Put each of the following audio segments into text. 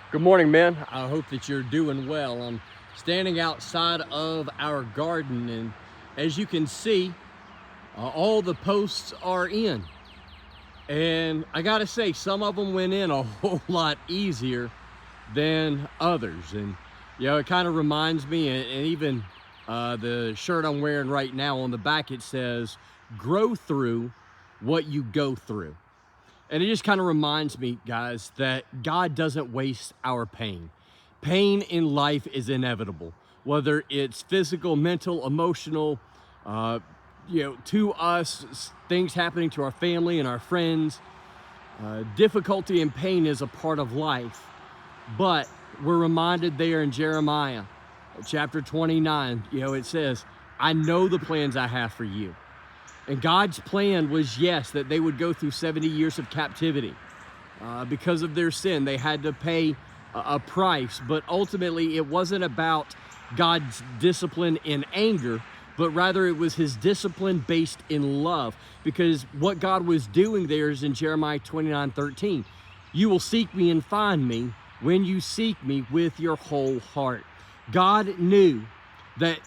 Good morning, man. I hope that you're doing well. I'm standing outside of our garden, and as you can see, all the posts are in. And I gotta say, some of them went in a whole lot easier than others. And it kind of reminds me, and even the shirt I'm wearing right now, on the back it says, "Grow through what you go through." And it just kind of reminds me, guys, that God doesn't waste our pain. Pain in life is inevitable, whether it's physical, mental, emotional, uh, to us, things happening to our family and our friends. Difficulty and pain is a part of life. But we're reminded there in Jeremiah chapter 29, it says, "I know the plans I have for you." And God's plan was, yes, that they would go through 70 years of captivity. Because of their sin, they had to pay a price. But ultimately, it wasn't about God's discipline in anger, but rather it was his discipline based in love. Because what God was doing there is in Jeremiah 29:13. "You will seek me and find me when you seek me with your whole heart." God knew that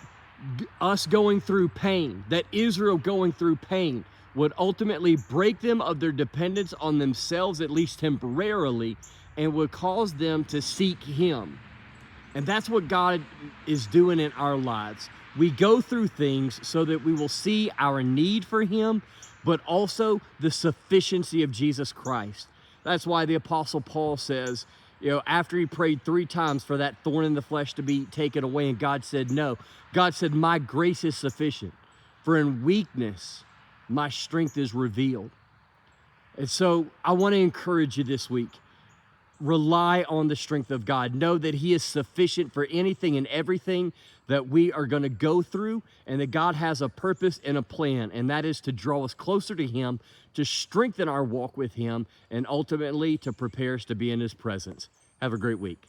us going through pain, that Israel going through pain, would ultimately break them of their dependence on themselves, at least temporarily, and would cause them to seek him. And that's what God is doing in our lives. We go through things so that we will see our need for him, but also the sufficiency of Jesus Christ. That's why the Apostle Paul says, after he prayed 3 times for that thorn in the flesh to be taken away, and God said no. God said, "My grace is sufficient, for in weakness my strength is revealed." And so I want to encourage you this week. Rely on the strength of God. Know that he is sufficient for anything and everything that we are going to go through, and that God has a purpose and a plan, and that is to draw us closer to him, to strengthen our walk with him, and ultimately to prepare us to be in his presence. Have a great week.